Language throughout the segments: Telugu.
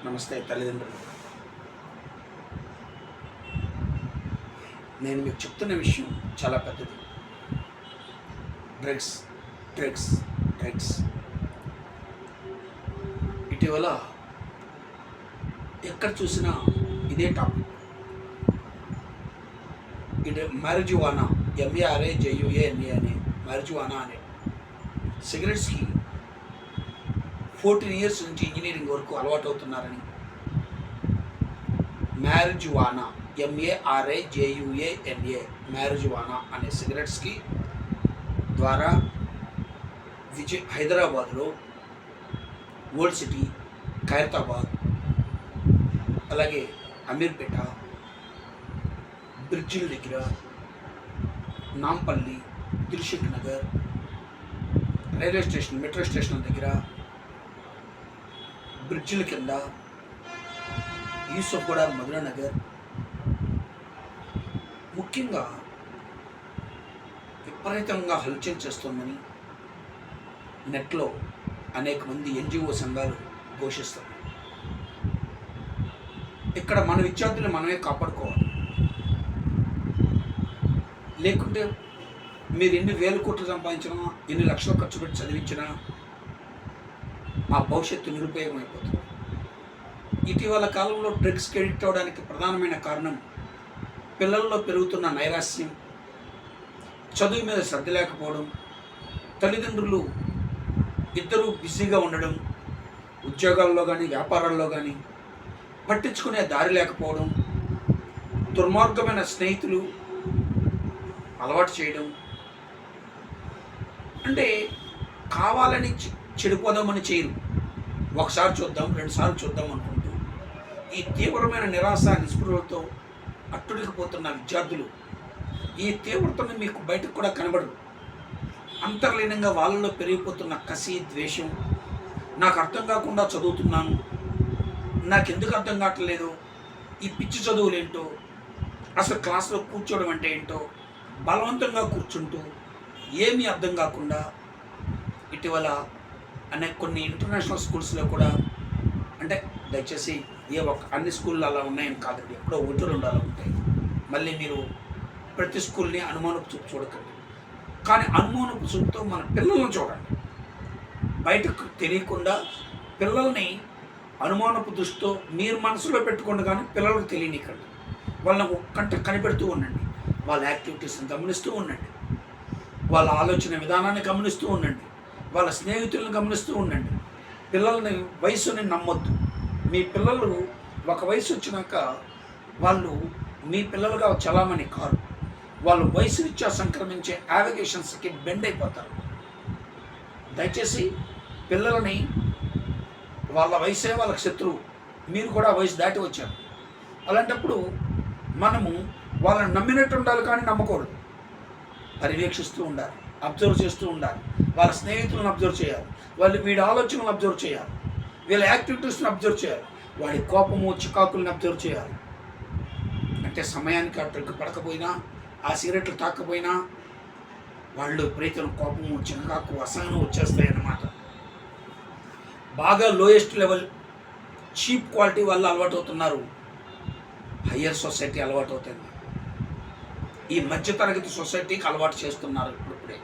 నమస్తే తల్లిదండ్రులు. నేను మీకు చెప్తున్న విషయం చాలా పెద్దది. డ్రగ్స్ డ్రగ్స్ డ్రగ్స్ ఇటీవల ఎక్కడ చూసినా ఇదే టాపిక్. ఇది marijuana, MARIJUANA అనే marijuana అనే సిగరెట్స్కి 14 years నుంచి ఇంజనీరింగ్ వరకు అలవాటు అవుతున్నారని, marijuana MARIJUANA marijuana అనే సిగరెట్స్కి ద్వారా హైదరాబాద్లో ఓల్డ్ సిటీ, ఖైరతాబాద్, అలాగే అమీర్పేట, బ్రిడ్జిల దగ్గర, Nampally, Dilsukh Nagar, railway station, metro station దగ్గర, బ్రిడ్జిల కింద, యూసఫ్గూడ, మధురానగర్, ముఖ్యంగా విపరీతంగా హల్చల్ చేస్తుందని నెట్లో అనేక మంది NGO సంఘాలు ఘోషిస్తారు. ఇక్కడ మన విద్యార్థులు మనమే కాపాడుకోవాలి. లేకుంటే మీరు ఎన్ని వేల కోట్లు సంపాదించినా, ఎన్ని లక్షలు ఖర్చు పెట్టి చదివించినా ఆ భవిష్యత్తు నిరుపయోగం అయిపోతుంది. ఇటీవల కాలంలో డ్రగ్స్కి అడిక్ట్ అవడానికి ప్రధానమైన కారణం పిల్లల్లో పెరుగుతున్న నైరాస్యం, చదువు మీద శ్రద్ధ లేకపోవడం, తల్లిదండ్రులు ఇద్దరూ బిజీగా ఉండడం, ఉద్యోగాల్లో కానీ వ్యాపారాల్లో కానీ పట్టించుకునే దారి లేకపోవడం, దుర్మార్గమైన స్నేహితులు అలవాటు చేయడం, అంటే కావాలని చెడిపోదామని చేయరు. ఒకసారి చూద్దాం, 2 సార్లు చూద్దాం అనుకుంటూ ఈ తీవ్రమైన నిరాశ నిస్పృహలతో అట్టుడికిపోతున్న విద్యార్థులు ఈ తీవ్రతను మీకు బయటకు కూడా కనబడరు. అంతర్లీనంగా వాళ్ళలో పెరిగిపోతున్న కసి, ద్వేషం, నాకు అర్థం కాకుండా చదువుతున్నాను, నాకెందుకు అర్థం కావట్లేదు, ఈ పిచ్చి చదువులు ఏంటో, అసలు క్లాస్లో కూర్చోవడం అంటే ఏంటో, బలవంతంగా కూర్చుంటూ ఏమీ అర్థం కాకుండా ఇటీవల కొన్ని ఇంటర్నేషనల్ స్కూల్స్లో కూడా, అంటే దయచేసి అన్ని స్కూళ్ళు అలా ఉన్నాయని కాదండి, ఎప్పుడో 1-2 అలా ఉంటాయి. మళ్ళీ మీరు ప్రతి స్కూల్ని అనుమానపు చూపు చూడకండి, కానీ అనుమానపు చూపుతో మన పిల్లల్ని చూడండి. బయటకు తెలియకుండా పిల్లల్ని అనుమానపు దృష్టితో మీరు మనసులో పెట్టుకోండి, కానీ పిల్లలకు తెలియనికండి. వాళ్ళని ఒక్కంట కనిపెడుతూ ఉండండి, వాళ్ళ యాక్టివిటీస్ని గమనిస్తూ ఉండండి, వాళ్ళ ఆలోచన విధానాన్ని గమనిస్తూ ఉండండి, వాళ్ళ స్నేహితులను గమనిస్తూ ఉండండి. పిల్లల్ని వయసుని నమ్మొద్దు. మీ పిల్లలు ఒక వయసు వచ్చినాక వాళ్ళు మీ పిల్లలుగా చలామణి కారు. వాళ్ళు వయసు రీత్యా సంక్రమించే యావిగేషన్స్కి బెండ్ అయిపోతారు. దయచేసి పిల్లలని, వాళ్ళ వయసే వాళ్ళకి శత్రువు, మీరు కూడా వయసు దాటి వచ్చారు. అలాంటప్పుడు మనము వాళ్ళని నమ్మినట్టు ఉండాలి, కానీ నమ్మకూడదు. పర్యవేక్షిస్తూ ఉండాలి, అబ్జర్వ్ చేస్తూ ఉండాలి, వాళ్ళ స్నేహితులను అబ్జర్వ్ చేయాలి, వీడి ఆలోచనలు అబ్జర్వ్ చేయాలి, వీళ్ళ యాక్టివిటీస్ని అబ్జర్వ్ చేయాలి, వాడి కోపము, చికాకులను అబ్జర్వ్ చేయాలి. అంటే సమయానికి ఆ డ్రగ్ పడకపోయినా, ఆ సిగరెట్లు తాకపోయినా వాళ్ళు విపరీతం కోపము, చికాకు, అసహనం వచ్చేస్తాయి అన్నమాట. బాగా లోయెస్ట్ లెవెల్ చీప్ క్వాలిటీ వల్ల అలవాటు అవుతున్నారు, హయ్యర్ సొసైటీ అలవాటు అవుతుంది. ఈ మధ్యతరగతి సొసైటీకి అలవాటు చేస్తున్నారు ఇప్పుడిప్పుడే.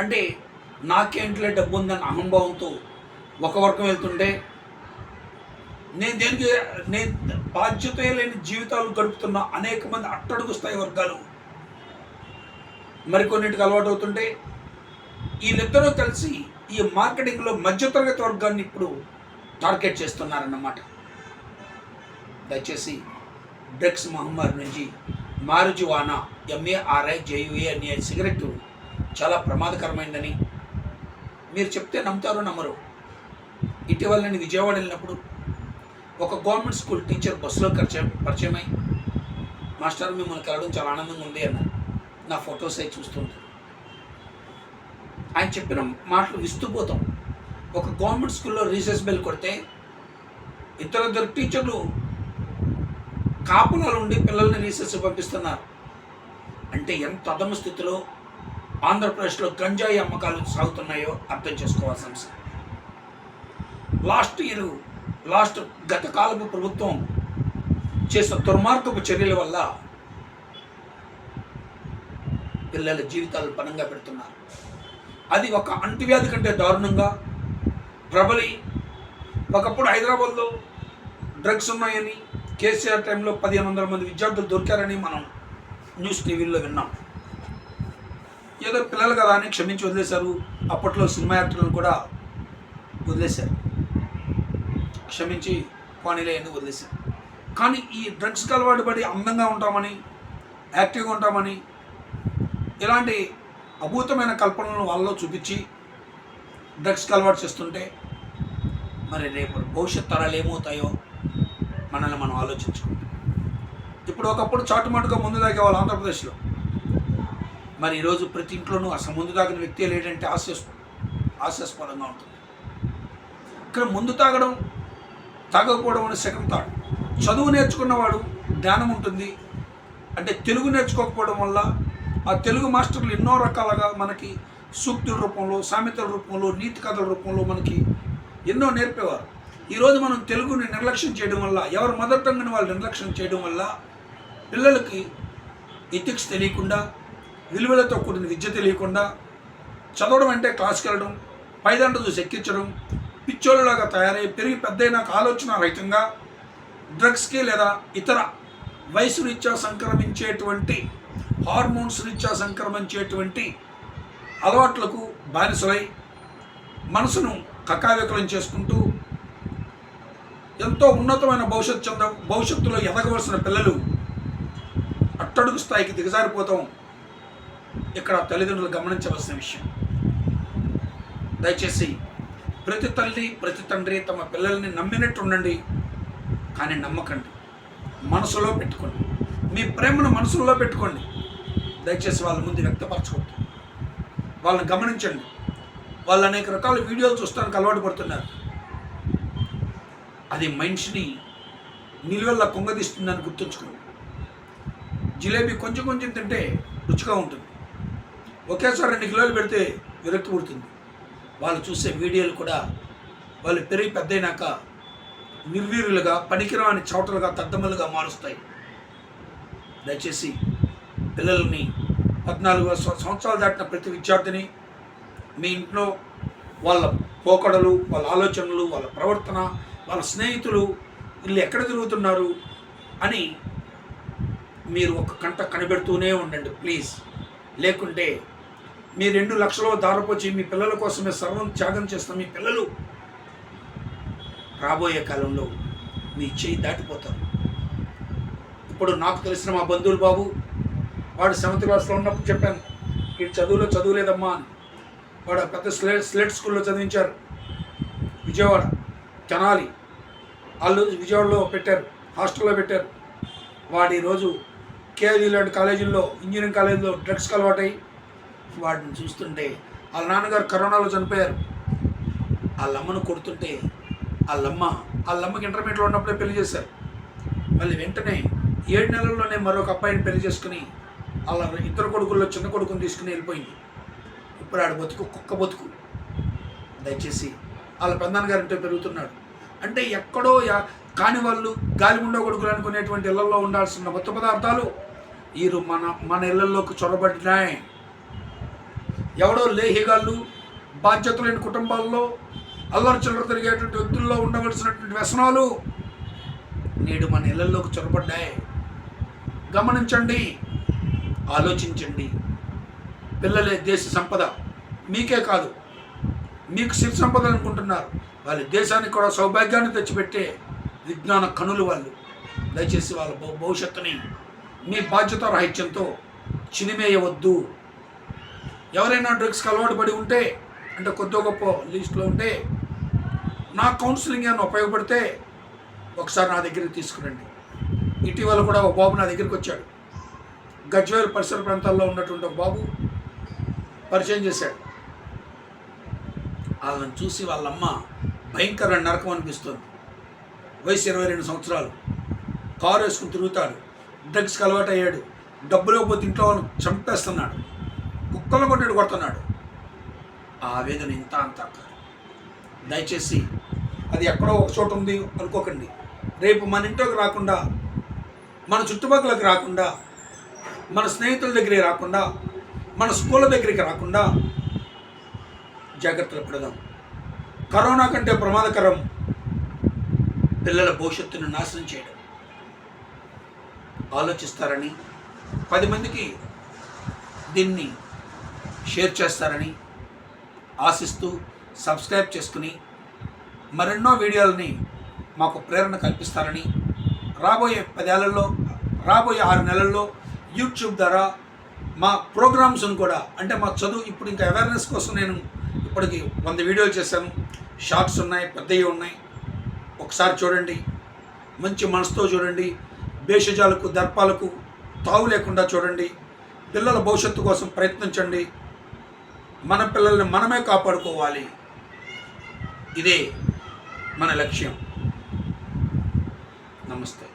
అంటే నాకేంట్లో డబ్బు ఉందని అహంభావంతో ఒక వర్గం వెళ్తుంటే, నేను బాధ్యత లేని జీవితాలు గడుపుతున్న అనేక మంది అట్టడుగు స్థాయి వర్గాలు మరికొన్నింటికి అలవాటు అవుతుంటే, వీళ్ళిద్దరూ కలిసి ఈ మార్కెటింగ్లో మధ్యతరగతి వర్గాన్ని ఇప్పుడు టార్గెట్ చేస్తున్నారన్నమాట. దయచేసి డ్రగ్స్ మహమ్మారి నుంచి marijuana MARIJUANA అనే సిగరెట్ చాలా ప్రమాదకరమైందని మీరు చెప్తే నమ్ముతారో నమ్మరు. ఇటీవల నేను విజయవాడ వెళ్ళినప్పుడు ఒక గవర్నమెంట్ స్కూల్ టీచర్ బస్సులో పరిచయమై, మాస్టర్ మిమ్మల్ని కలవడం చాలా ఆనందంగా ఉంది అన్నారు. నా ఫొటోస్ అయి చూస్తుంటారు. ఆయన చెప్పిన మాటలు విస్తుపోతాం. ఒక గవర్నమెంట్ స్కూల్లో రీసెస్ బెల్ కొడితే ఇద్దరు టీచర్లు కాపులాలు ఉండి పిల్లల్ని రీసెస్ పంపిస్తున్నారు. అంటే ఎంత అధమ స్థితిలో ఆంధ్రప్రదేశ్లో గంజాయి అమ్మకాలు సాగుతున్నాయో అర్థం చేసుకోవాల్సిన అంశం. లాస్ట్ ఇయర్ గత కాలపు ప్రభుత్వం చేసిన దుర్మార్గపు చర్యల వల్ల పిల్లల జీవితాలు పణంగా పెడుతున్నారు. అది ఒక అంటువ్యాధి కంటే దారుణంగా ప్రబలి, ఒకప్పుడు హైదరాబాద్లో డ్రగ్స్ ఉన్నాయని, కేసీఆర్ టైంలో 1500 మంది విద్యార్థులు దొరికారని మనం న్యూస్ టీవీల్లో విన్నాం. ఏదో పిల్లలు కదా అని క్షమించి వదిలేశారు. అప్పట్లో సినిమా యాక్టర్లను కూడా వదిలేశారు, క్షమించి పానీలే అని వదిలేశారు. కానీ ఈ డ్రగ్స్కి అలవాటు పడి అందంగా ఉంటామని, యాక్టివ్గా ఉంటామని ఇలాంటి అభూతమైన కల్పనలను వాళ్ళలో చూపించి డ్రగ్స్కి అలవాటు చేస్తుంటే మరి రేపు భవిష్యత్ తరాలు ఏమవుతాయో మనల్ని మనం ఆలోచించుకుంటాం. ఇప్పుడు ఒకప్పుడు చాటుమాటుగా ముందు తాగేవాళ్ళు ఆంధ్రప్రదేశ్లో. మరి ఈరోజు ప్రతి ఇంట్లోనూ అసలు ముందు తాగిన వ్యక్తి లేడంటే హాస్యాస్పదంగా ఉంటుంది. ఇక్కడ ముందు తాగడం, తాగకపోవడం అనే సెకండ్ థాట్. చదువు నేర్చుకున్నవాడు జ్ఞానం ఉంటుంది అంటే తెలుగు నేర్చుకోకపోవడం వల్ల ఆ తెలుగు మాస్టర్లు ఎన్నో రకాలుగా మనకి సూక్తుల రూపంలో, సామెతల రూపంలో, నీతి కథల రూపంలో మనకి ఎన్నో నేర్పేవారు. ఈరోజు మనం తెలుగుని నిర్లక్ష్యం చేయడం వల్ల, ఎవరు మదర్ టంగ్ని వాళ్ళు నిర్లక్ష్యం చేయడం వల్ల పిల్లలకి ఎథిక్స్ తెలియకుండా, విలువలతో కూడిన విద్య తెలియకుండా, చదవడం అంటే క్లాస్కి వెళ్ళడం, పైదండ చూసి ఎక్కించడం, పిచ్చోళ్ళలాగా తయారై పెరిగి పెద్దయినాక ఆలోచన రహితంగా డ్రగ్స్కి లేదా ఇతర వయసు రీత్యా సంక్రమించేటువంటి, హార్మోన్స్ రీత్యా సంక్రమించేటువంటి అలవాట్లకు బానిసలై మనసును కకావికలం చేసుకుంటూ ఎంతో ఉన్నతమైన భవిష్యత్తులో ఎదగవలసిన పిల్లలు అట్టడుగు స్థాయికి దిగజారిపోతాం. ఇక్కడ తల్లిదండ్రులు గమనించవలసిన విషయం. దయచేసి ప్రతి తల్లి, ప్రతి తండ్రి తమ పిల్లల్ని నమ్మినట్టు ఉండండి, కానీ నమ్మకండి, మనసులో పెట్టుకోండి. మీ ప్రేమను మనసులో పెట్టుకోండి. దయచేసి వాళ్ళ ముందు వ్యక్తపరచుకోండి. వాళ్ళని గమనించండి. వాళ్ళు అనేక రకాల వీడియోలు చూస్తానికి అలవాటు పడుతున్నారు. అది మనిషిని నిలువెల్లా కుంగదీస్తుందని గుర్తుంచుకోండి. జిలేబీ కొంచెం కొంచెం తింటే రుచిగా ఉంటుంది, ఒకేసారి 2 కిలోలు పెడితే విరక్తి పుడుతుంది. వాళ్ళు చూసే వీడియోలు కూడా వాళ్ళు పెరిగి పెద్దయినాక నిర్వీర్యులుగా, పనికిరాని చౌటలుగా, దద్దమ్మలుగా మారుస్తాయి. దయచేసి పిల్లల్ని 14 సంవత్సరాలు దాటిన ప్రతి విద్యార్థిని మీ ఇంట్లో వాళ్ళ పోకడలు, వాళ్ళ ఆలోచనలు, వాళ్ళ ప్రవర్తన, వాళ్ళ స్నేహితులు వీళ్ళు ఎక్కడ తిరుగుతున్నారు అని మీరు ఒక కంట కనిపెడుతూనే ఉండండి ప్లీజ్. లేకుంటే మీ 2 లక్షలు దారపోచి మీ పిల్లల కోసమే సర్వం త్యాగం చేస్తున్న మీ పిల్లలు రాబోయే కాలంలో మీ చేయి దాటిపోతారు. ఇప్పుడు నాకు తెలిసిన మా బంధువులు బాబు, వాడు 7th క్లాస్లో ఉన్నప్పుడు చెప్పాను, వీడు చదువులేదమ్మా అని. వాడు పెద్ద స్లేట్ స్కూల్లో చదివించారు, విజయవాడ తెనాలి. వాళ్ళు విజయవాడలో పెట్టారు, హాస్టల్లో పెట్టారు. వాడు ఈరోజు కేఎల్ఈ లాంటి కాలేజీల్లో, ఇంజనీరింగ్ కాలేజీలో డ్రగ్స్కి అలవాటై వాడిని చూస్తుంటే, వాళ్ళ నాన్నగారు కరోనాలో చనిపోయారు. వాళ్ళమ్మను కొడుతుంటే వాళ్ళమ్మకి ఇంటర్మీడియట్లో ఉన్నప్పుడే పెళ్లి చేశారు. మళ్ళీ వెంటనే 7 నెలల్లోనే మరొక అబ్బాయిని పెళ్లి చేసుకుని వాళ్ళ 2 కొడుకుల్లో చిన్న కొడుకుని తీసుకుని వెళ్ళిపోయింది. ఇప్పుడు ఆడ బతుకు కుక్క బతుకు. దయచేసి వాళ్ళ పెద్దనాన్నగారింటే పెరుగుతున్నాడు అంటే ఎక్కడో కాని వాళ్ళు గాలిగుండ కొడుకులు అనుకునేటువంటి ఇళ్లలో ఉండాల్సిన మత్తు పదార్థాలు మన ఇళ్లలోకి చొరబడినాయి. ఎవడో లేహిగాళ్ళు, బాధ్యత లేని కుటుంబాల్లో అల్లరి చిల్లర తిరిగేటువంటి వ్యక్తుల్లో ఉండవలసినటువంటి వ్యసనాలు నేడు మన ఇళ్లలోకి చొరబడ్డాయి. గమనించండి, ఆలోచించండి. పిల్లలే దేశ సంపద. మీకే కాదు, మీకు సిరి సంపద అనుకుంటున్నారు, వాళ్ళ దేశానికి కూడా సౌభాగ్యాన్ని తెచ్చిపెట్టే విజ్ఞాన కనులు వాళ్ళు. దయచేసి వాళ్ళ భవిష్యత్తుని మీ బాధ్యత రాహిత్యంతో చినిమేయవద్దు. ఎవరైనా డ్రగ్స్కి అలవాటు పడి ఉంటే, అంటే కొద్ది గొప్ప లిస్టులో ఉంటే, నా కౌన్సిలింగ్ అని ఉపయోగపడితే ఒకసారి నా దగ్గరికి తీసుకురండి. ఇటీవల కూడా ఒక బాబు నా దగ్గరికి వచ్చాడు. గజ్వేల్ పరిసర ప్రాంతాల్లో ఉన్నటువంటి ఒక బాబు పరిచయం చేశాడు. వాళ్ళని చూసి వాళ్ళమ్మ భయంకర నరకం అనిపిస్తుంది. వయసు 22 సంవత్సరాలు, కారు వేసుకుని తిరుగుతాడు, డ్రగ్స్కి అలవాటు అయ్యాడు, డబ్బులో పోతే ఇంట్లో వాళ్ళని చంపేస్తున్నాడు, కుక్కలు కొట్టాడు, కొడుతున్నాడు. ఆ ఆవేదన ఇంత అంత. దయచేసి అది ఎక్కడో ఒక చోట ఉంది అనుకోకండి. రేపు మన ఇంట్లోకి రాకుండా, మన చుట్టుపక్కలకి రాకుండా, మన స్నేహితుల దగ్గరికి రాకుండా, మన స్కూళ్ళ దగ్గరికి రాకుండా జాగ్రత్తలు పడదాం. కరోనా కంటే ప్రమాదకరం పిల్లల భవిష్యత్తును నాశనం చేయడం. ఆలోచిస్తారని, 10 మందికి దీన్ని షేర్ చేస్తారని ఆశిస్తూ సబ్స్క్రైబ్ చేసుకుని మరెన్నో వీడియోలని మాకు ప్రేరణ కల్పిస్తారని, రాబోయే 10 ఏళ్లలో, రాబోయే 6 నెలల్లో యూట్యూబ్ ద్వారా మా ప్రోగ్రామ్స్ను కూడా, అంటే మా చదువు ఇప్పుడు ఇంకా అవేర్నెస్ కోసం నేను ఇప్పటికి 100 వీడియోలు చేశాను. షార్ట్స్ ఉన్నాయి, పెద్దవి ఉన్నాయి. ఒకసారి చూడండి, మంచి మనసుతో చూడండి. భేషజాలకు, దర్పాలకు తావు లేకుండా చూడండి. పిల్లల భవిష్యత్తు కోసం ప్రయత్నించండి. మన పిల్లల్ని మనమే కాపాడుకోవాలి. ఇదే మన లక్ష్యం. నమస్తే.